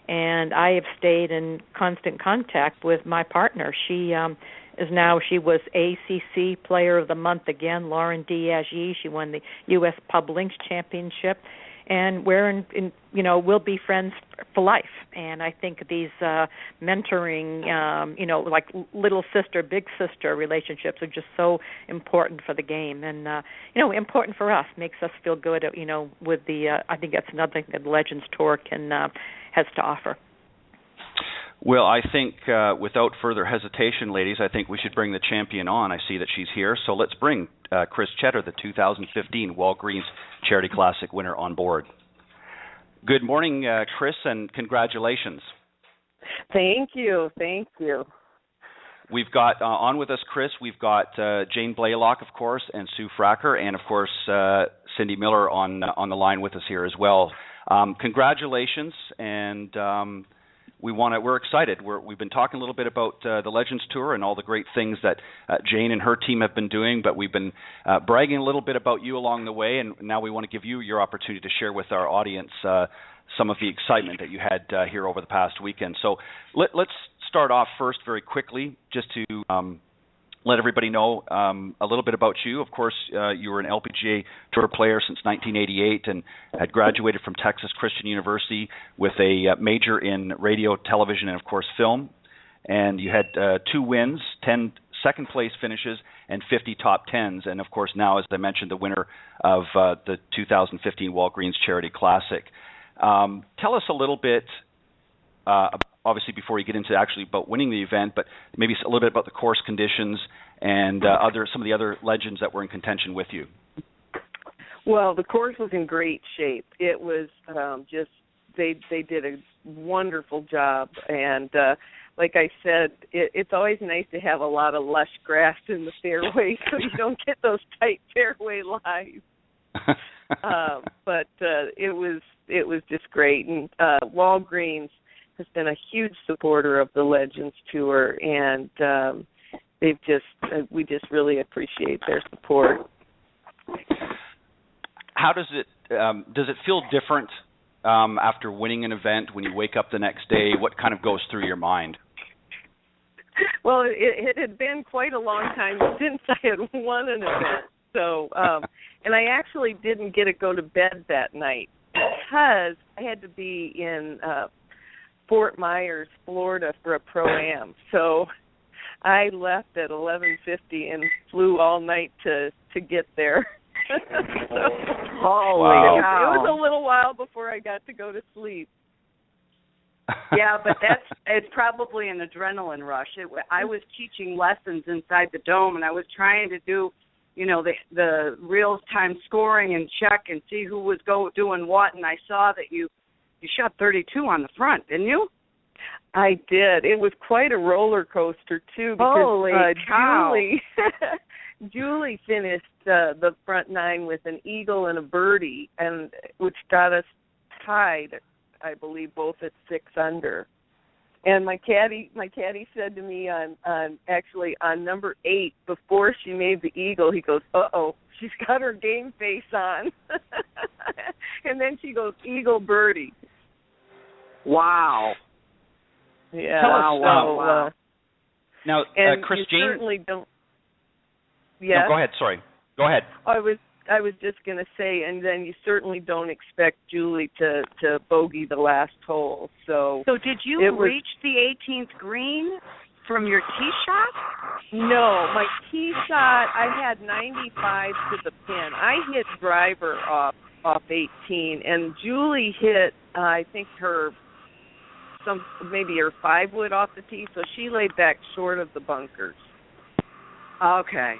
and I have stayed in constant contact with my partner. She was ACC Player of the Month again, Lauren Diaz. She won the U.S. Pub Links Championship, and we'll be friends for life. And I think these mentoring, like little sister, big sister relationships are just so important for the game, and important for us. Makes us feel good, with the. I think that's another thing that the Legends Tour has to offer. Well, I think without further hesitation, ladies, I think we should bring the champion on. I see that she's here, so let's bring Kris Tschetter, the 2015 Walgreens Charity Classic winner, on board. Good morning, Kris, and congratulations. Thank you. We've got on with us, Kris. We've got Jane Blaylock, of course, and Sue Fracker, and of course Cindy Miller on the line with us here as well. Congratulations, and we're excited. We've been talking a little bit about the Legends Tour and all the great things that Jane and her team have been doing, but we've been bragging a little bit about you along the way, and now we want to give you your opportunity to share with our audience some of the excitement that you had here over the past weekend. So let's start off first very quickly, just to let everybody know a little bit about you. Of course, you were an LPGA Tour player since 1988 and had graduated from Texas Christian University with a major in radio, television, and, of course, film. And you had 2 wins, 10 second-place finishes, and 50 top 10s. And, of course, now, as I mentioned, the winner of the 2015 Walgreens Charity Classic. Tell us a little bit obviously, before you get into actually about winning the event, but maybe a little bit about the course conditions and some of the other legends that were in contention with you. Well, the course was in great shape. It was just they did a wonderful job, and like I said, it's always nice to have a lot of lush grass in the fairway so you don't get those tight fairway lies. But it was just great, and Walgreens has been a huge supporter of the Legends Tour, and we just really appreciate their support. How does it feel different after winning an event when you wake up the next day? What kind of goes through your mind? Well, it had been quite a long time since I had won an event, so and I actually didn't get to go to bed that night because I had to be in Fort Myers, Florida for a Pro-Am. So I left at 11:50 and flew all night to get there. Holy cow. It was a little while before I got to go to sleep. Yeah, but it's probably an adrenaline rush. I was teaching lessons inside the dome, and I was trying to do, the real-time scoring and check and see who was doing what, and I saw that you shot 32 on the front, didn't you? I did. It was quite a roller coaster, too, because Holy cow. Julie finished the front 9 with an eagle and a birdie, and which got us tied, I believe, both at 6 under. And my caddy said to me on number 8, before she made the eagle, he goes, "Uh-oh, she's got her game face on." And then she goes, "Eagle birdie." Wow. Yeah. Wow. Now, Kris, you Jane, certainly don't. Yeah. No, go ahead. Sorry. Go ahead. I was just going to say, and then you certainly don't expect Julie to bogey the last hole. So did you reach the 18th green from your tee shot? No, my tee shot, I had 95 to the pin. I hit driver off 18, and Julie hit, I think maybe her 5-wood off the tee, so she laid back short of the bunkers. Okay.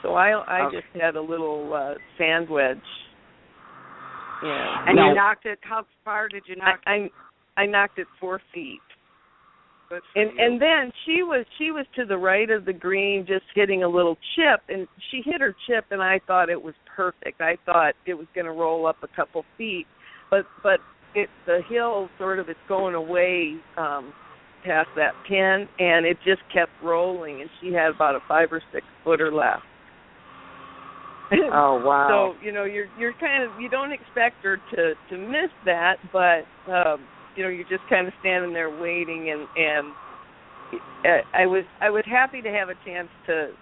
So I just had a little sand wedge. Yeah. And you knocked it. How far did you knock it? I knocked it 4 feet. And then she was to the right of the green, just hitting a little chip, and she hit her chip, and I thought it was perfect. I thought it was going to roll up a couple feet, but the hill it's going away past that pin, and it just kept rolling, and she had about a 5 or 6 footer left. Oh wow! So you're kind of, you don't expect her to miss that, but you're just kind of standing there waiting, and I was happy to have a chance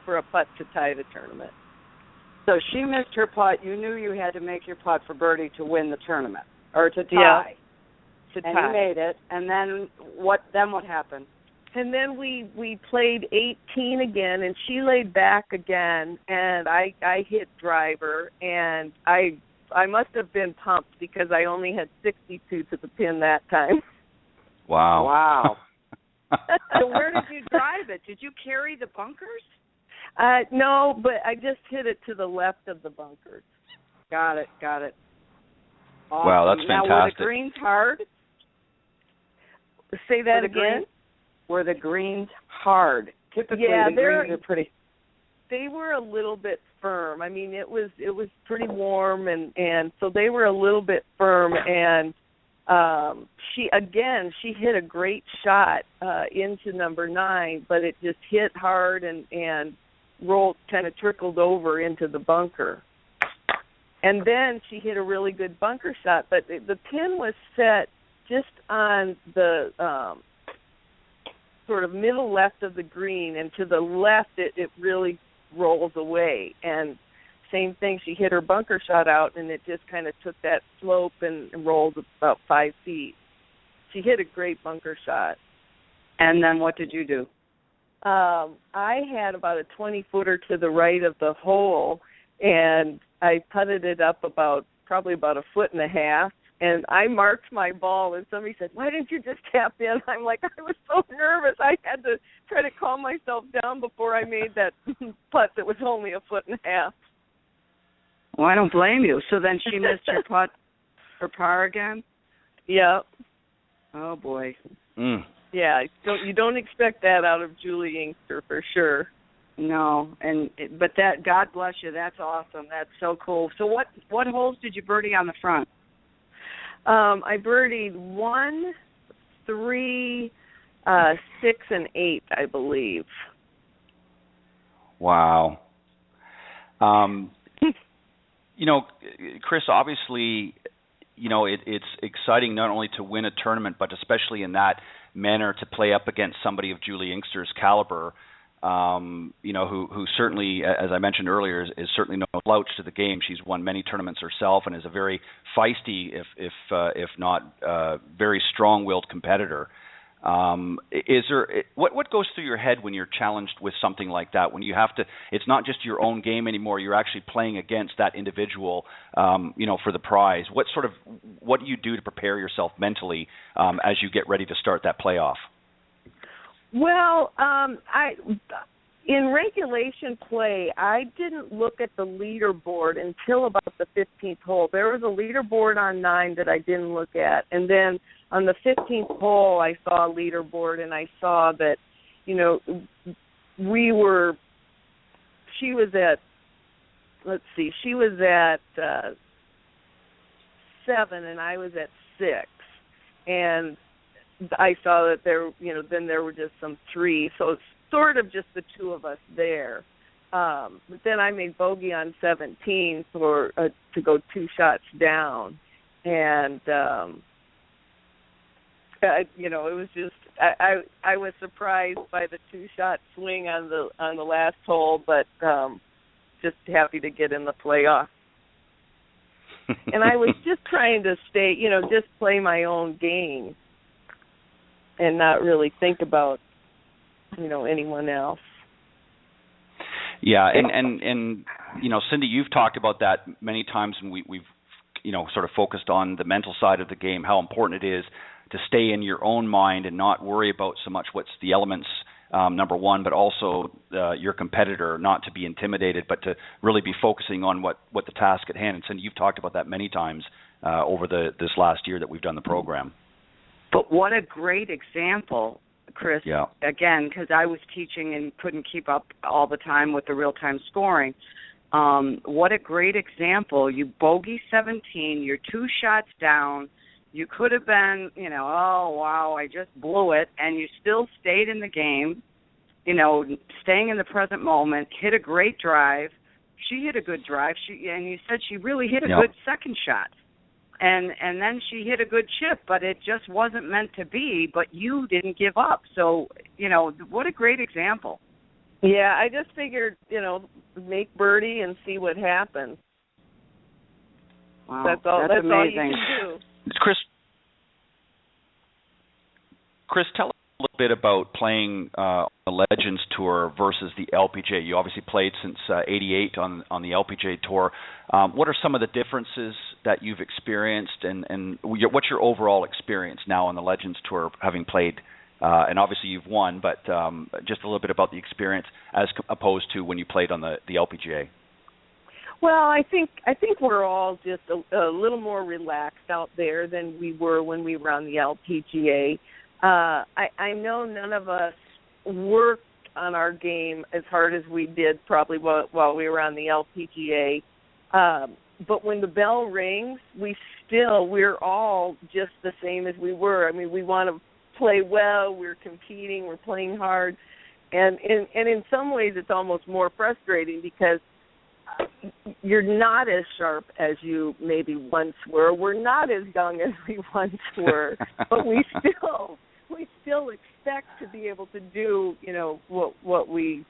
for a putt to tie the tournament. So she missed her putt. You knew you had to make your putt for birdie to win the tournament or to tie. Yeah, to tie. And you made it. And then what happened? And then we played 18 again, and she laid back again, and I hit driver, and I must have been pumped because I only had 62 to the pin that time. Wow. So where did you drive it? Did you carry the bunkers? No, but I just hit it to the left of the bunkers. Got it. Awesome. Wow, that's fantastic. Now, were the greens hard? Say that again? Were the greens hard? Typically, yeah, the greens are pretty. They were a little bit firm. I mean, it was pretty warm, and so they were a little bit firm. And she hit a great shot into number 9, but it just hit hard and rolled, kind of trickled over into the bunker. And then she hit a really good bunker shot, but the pin was set just on the sort of middle left of the green, and to the left it really rolls away. And same thing, she hit her bunker shot out, and it just kind of took that slope and rolled about 5 feet. She hit a great bunker shot. And then what did you do? I had about a 20-footer to the right of the hole, and I putted it up probably about 1.5 feet. And I marked my ball, and somebody said, "Why didn't you just tap in?" I'm like, I was so nervous. I had to try to calm myself down before I made that putt that was only 1.5 feet. Well, I don't blame you. So then she missed her putt for par again? Yep. Oh, boy. Yeah, you don't expect that out of Julie Inkster for sure. No, but that, God bless you, that's awesome. That's so cool. So what holes did you birdie on the front? I birdied 1, 3, 6, and 8, I believe. Wow. Kris, obviously, it's exciting not only to win a tournament, but especially in that manner to play up against somebody of Julie Inkster's caliber. Who certainly, as I mentioned earlier, is certainly no slouch to the game. She's won many tournaments herself and is a very feisty, if not very strong-willed competitor. What goes through your head when you're challenged with something like that? When you have to, it's not just your own game anymore. You're actually playing against that individual, for the prize. What do you do to prepare yourself mentally as you get ready to start that playoff? Well, in regulation play, I didn't look at the leaderboard until about the 15th hole. There was a leaderboard on 9 that I didn't look at, and then on the 15th hole, I saw a leaderboard, and I saw that, she was at 7, and I was at 6, and I saw that then there were just some 3, so it's sort of just the two of us there. But then I made bogey on 17 to go 2 shots down, and it was just I was surprised by the 2-shot swing on the last hole, but just happy to get in the playoff. And I was just trying to stay, just play my own game and not really think about, anyone else. Yeah, and Cindy, you've talked about that many times, and we've sort of focused on the mental side of the game, how important it is to stay in your own mind and not worry about so much what's the elements, number one, but also your competitor, not to be intimidated, but to really be focusing on what the task at hand. And Cindy, you've talked about that many times over this last year that we've done the program. But what a great example, Kris. Yeah. Again, because I was teaching and couldn't keep up all the time with the real-time scoring. What a great example. You bogey 17, you're 2 shots down. You could have been, oh, wow, I just blew it, and you still stayed in the game, staying in the present moment, hit a great drive. She hit a good drive, and you said she really hit a good second shot. And then she hit a good chip, but it just wasn't meant to be, but you didn't give up. So, what a great example. Yeah, I just figured, make birdie and see what happens. Wow, That's all you amazing. can do. Chris, tell us a little bit about playing on the Legends Tour versus the LPGA. You obviously played since '88 on the LPGA Tour. What are some of the differences that you've experienced, and what's your overall experience now on the Legends Tour, having played? And obviously you've won, but just a little bit about the experience as opposed to when you played on the LPGA. Well, I think we're all just a little more relaxed out there than we were when we were on the LPGA. I know none of us worked on our game as hard as we did probably while we were on the LPGA. But when the bell rings, we're all just the same as we were. I mean, we want to play well, we're competing, we're playing hard. And in some ways it's almost more frustrating because you're not as sharp as you maybe once were. We're not as young as we once were, but we still expect to be able to do, what we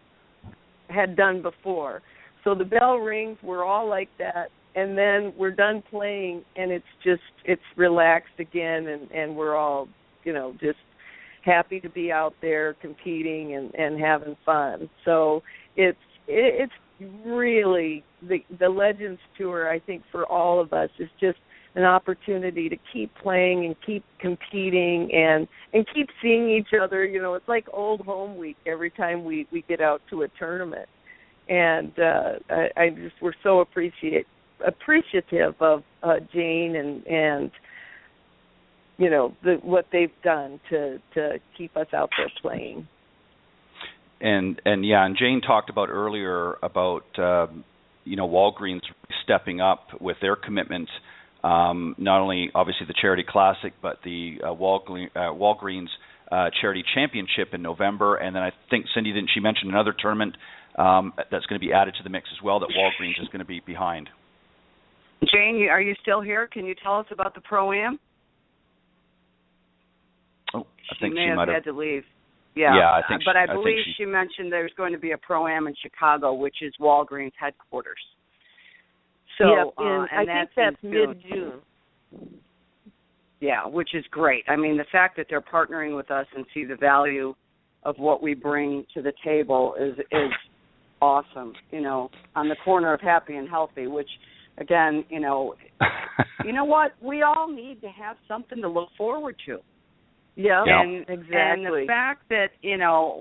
had done before. So the bell rings, we're all like that, and then we're done playing, and it's relaxed again, and we're all, just happy to be out there competing and having fun. So it's really the Legends Tour, I think, for all of us is just an opportunity to keep playing and keep competing and keep seeing each other. It's like old home week every time we get out to a tournament. And we're so appreciative of Jane and what they've done to keep us out there playing. And Jane talked about earlier about Walgreens stepping up with their commitment, not only obviously the Charity Classic, but the Walgreens Charity Championship in November, and then I think Cindy, didn't she mention another tournament that's going to be added to the mix as well that Walgreens is going to be behind? Jane, are you still here? Can you tell us about the Pro-Am? Oh, I she think may she have might had to leave. Yeah, I think but I believe she mentioned there's going to be a Pro-Am in Chicago, which is Walgreens headquarters. So, I think that's mid-June. Yeah, which is great. I mean, the fact that they're partnering with us and see the value of what we bring to the table is awesome. On the corner of happy and healthy, which, again, you know what? We all need to have something to look forward to. Yeah, exactly. And the fact that,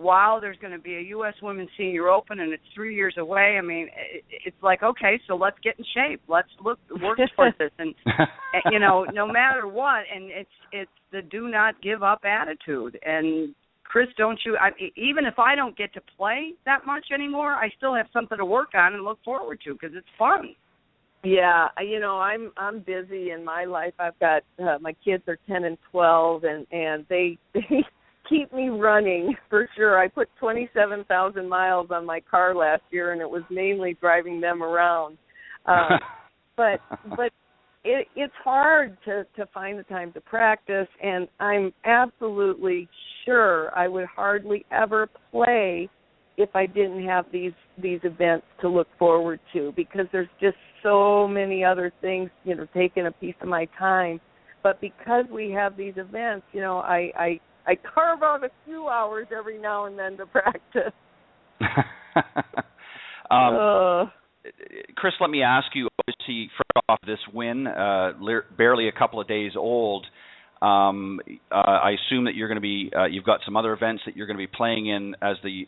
while there's going to be a U.S. Women's Senior Open and it's 3 years away, I mean, it's like, okay, so let's get in shape. Let's work towards this. And, no matter what, and it's the do not give up attitude. And, Kris, even if I don't get to play that much anymore, I still have something to work on and look forward to because it's fun. Yeah, I'm busy in my life. I've got my kids are 10 and 12, and they keep me running for sure. I put 27,000 miles on my car last year, and it was mainly driving them around. But it's hard to find the time to practice, and I'm absolutely sure I would hardly ever play if I didn't have these events to look forward to, because there's just so many other things, taking a piece of my time. But because we have these events, I carve out a few hours every now and then to practice. Kris, let me ask you, obviously, fresh off this win, barely a couple of days old, I assume that you're going to be, you've got some other events that you're going to be playing in as the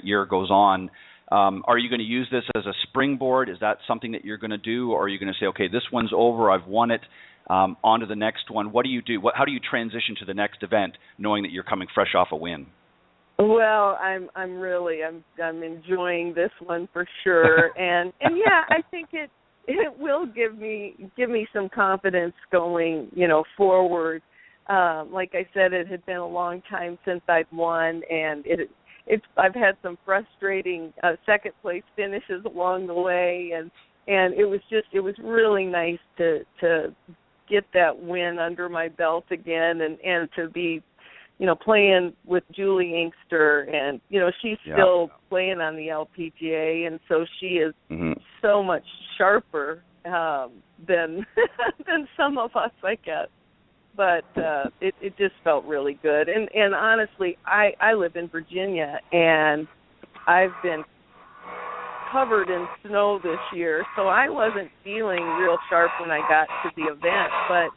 year goes on. Are you going to use this as a springboard? Is that something that you're going to do, or are you going to say, okay, this one's over, I've won it, on to the next one? What do you do? How do you transition to the next event, knowing that you're coming fresh off a win? Well, I'm enjoying this one for sure, and yeah, I think it will give me some confidence going, forward. Like I said, it had been a long time since I'd won, and I've had some frustrating second place finishes along the way, and it was really nice to get that win under my belt again, and to be playing with Julie Inkster, and she's still playing on the LPGA, and so she is so much sharper than than some of us, I guess. But it just felt really good, and honestly, I live in Virginia, and I've been covered in snow this year, so I wasn't feeling real sharp when I got to the event. But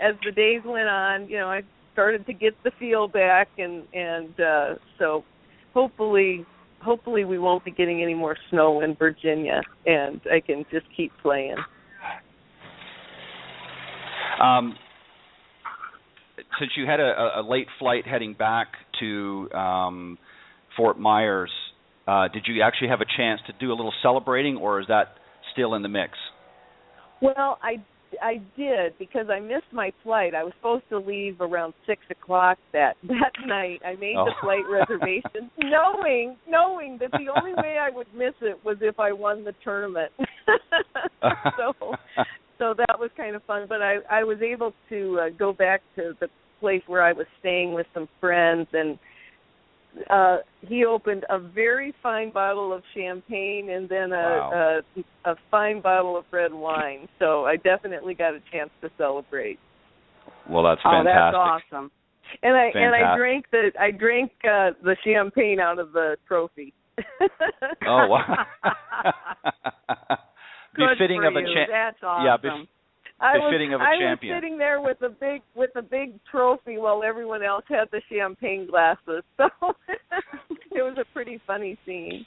as the days went on, I started to get the feel back, and so hopefully we won't be getting any more snow in Virginia, and I can just keep playing. Since you had a late flight heading back to Fort Myers, did you actually have a chance to do a little celebrating, or is that still in the mix? Well, I did, because I missed my flight. I was supposed to leave around 6 o'clock that night. I made the flight reservation, knowing that the only way I would miss it was if I won the tournament. So that was kind of fun. But I was able to go back to the place where I was staying with some friends, and he opened a very fine bottle of champagne and then a fine bottle of red wine. So I definitely got a chance to celebrate. Well, that's fantastic. Oh, that's awesome. And I drank the champagne out of the trophy. Oh, wow. Befitting of a champion. That's awesome. Befitting of a champion. I was sitting there with a big trophy while everyone else had the champagne glasses. So it was a pretty funny scene.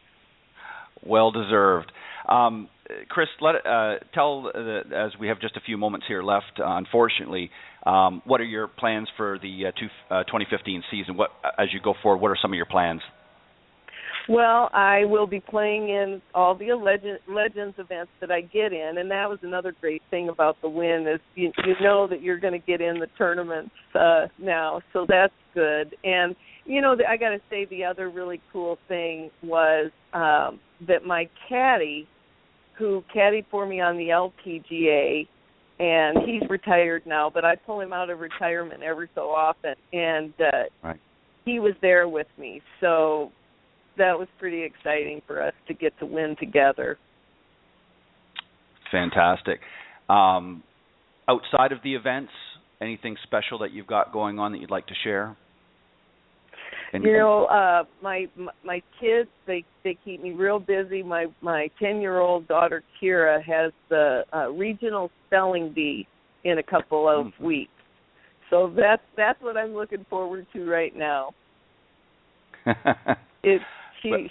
Well deserved. Kris, tell, as we have just a few moments here left, unfortunately, what are your plans for the 2015 season? As you go forward, what are some of your plans? Well, I will be playing in all the Legends events that I get in, and that was another great thing about the win is you know that you're going to get in the tournaments now, so that's good. And, I got to say the other really cool thing was that my caddy, who caddied for me on the LPGA, and he's retired now, but I pull him out of retirement every so often, and he was there with me, so that was pretty exciting for us to get to win together. Fantastic. Outside of the events, anything special that you've got going on that you'd like to share? My kids, they keep me real busy. My 10-year-old daughter Kira has the regional spelling bee in a couple of weeks, so that's what I'm looking forward to right now.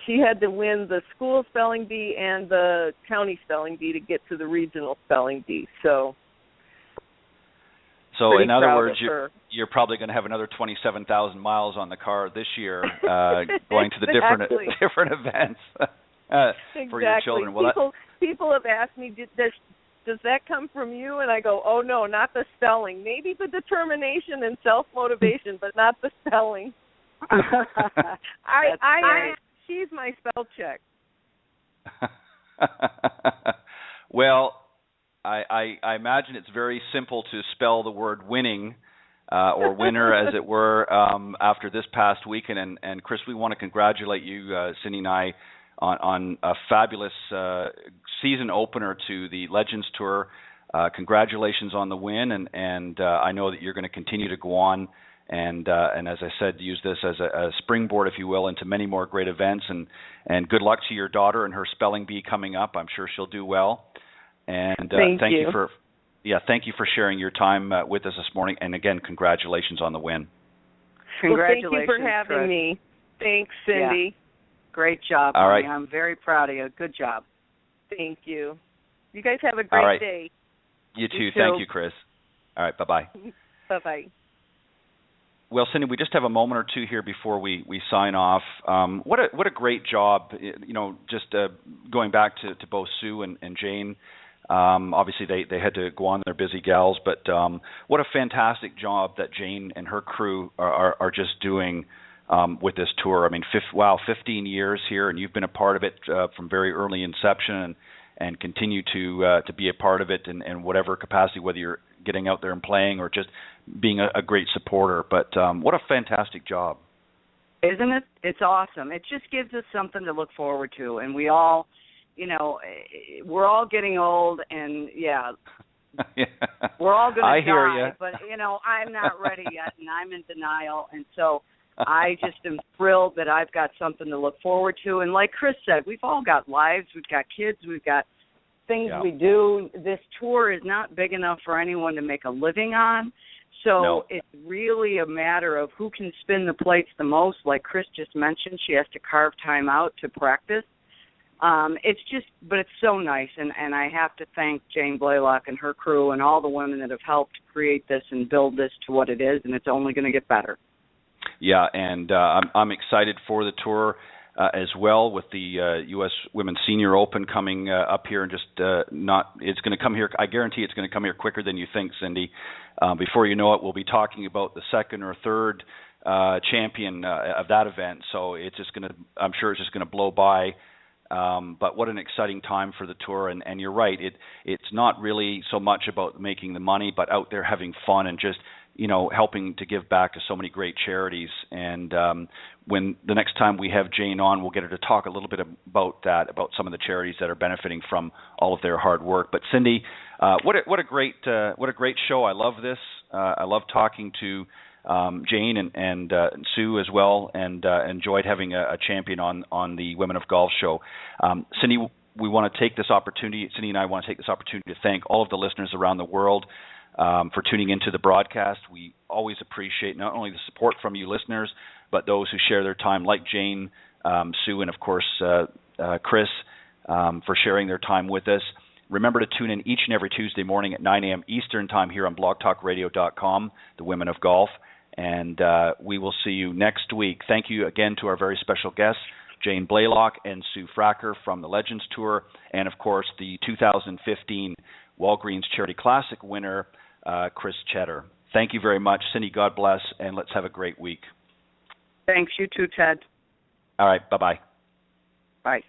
She had to win the school spelling bee and the county spelling bee to get to the regional spelling bee. So in other words, you're probably going to have another 27,000 miles on the car this year, going to the different events for your children. Well, people have asked me, does that come from you? And I go, oh no, not the spelling. Maybe the determination and self-motivation, but not the spelling. She's my spell check. Well, I imagine it's very simple to spell the word winning or winner, as it were, after this past weekend. And Kris, we want to congratulate you, Cindy and I, on a fabulous season opener to the Legends Tour. Congratulations on the win, and I know that you're going to continue to go on. And as I said, use this as a springboard, if you will, into many more great events. And good luck to your daughter and her spelling bee coming up. I'm sure she'll do well. And thank you for sharing your time with us this morning. And again, congratulations on the win. Congratulations. Well, thank you for having me. Thanks, Cindy. Yeah. Great job. All right. I'm very proud of you. Good job. Thank you. You guys have a great day. You too. Thank you, Kris. All right. Bye-bye. Bye-bye. Well, Cindy, we just have a moment or two here before we sign off. What a great job, just going back to both Sue and Jane. Obviously, they had to go on, their busy gals, but what a fantastic job that Jane and her crew are just doing with this tour. I mean, 15 years here, and you've been a part of it from very early inception and continue to be a part of it in whatever capacity, whether you're getting out there and playing or just being a great supporter. But what a fantastic job. Isn't it? It's awesome. It just gives us something to look forward to. And we all, we're all getting old, and yeah. We're all going to die, but, I'm not ready yet, and I'm in denial. And so I just am thrilled that I've got something to look forward to. And like Kris said, we've all got lives. We've got kids. We've got things we do. This tour is not big enough for anyone to make a living on. So it's really a matter of who can spin the plates the most. Like Kris just mentioned, she has to carve time out to practice. But it's so nice, and I have to thank Jane Blaylock and her crew and all the women that have helped create this and build this to what it is, and it's only going to get better. Yeah, and I'm excited for the tour as well, with the U.S. Women's Senior Open coming up here, and just it's going to come here. I guarantee it's going to come here quicker than you think, Cindy. Before you know it, we'll be talking about the second or third champion of that event. So I'm sure it's just going to blow by. But what an exciting time for the tour, and you're right. It's not really so much about making the money, but out there having fun and just helping to give back to so many great charities. And when the next time we have Jane on, we'll get her to talk a little bit about that, about some of the charities that are benefiting from all of their hard work. But Cindy, what a great show! I love this. I love talking to Jane and Sue as well, and enjoyed having a champion on the Women of Golf show. Cindy, we want to take this opportunity. Cindy and I want to take this opportunity to thank all of the listeners around the world for tuning into the broadcast. We always appreciate not only the support from you listeners, but those who share their time, like Jane, Sue, and of course Kris, for sharing their time with us. Remember to tune in each and every Tuesday morning at 9 a.m. Eastern Time here on blogtalkradio.com, the Women of Golf. And we will see you next week. Thank you again to our very special guests, Jane Blaylock and Sue Fracker from the Legends Tour, and of course the 2015 Walgreens Charity Classic winner, Kris Tschetter. Thank you very much. Cindy, God bless, and let's have a great week. Thanks. You too, Ted. All right. Bye-bye. Bye.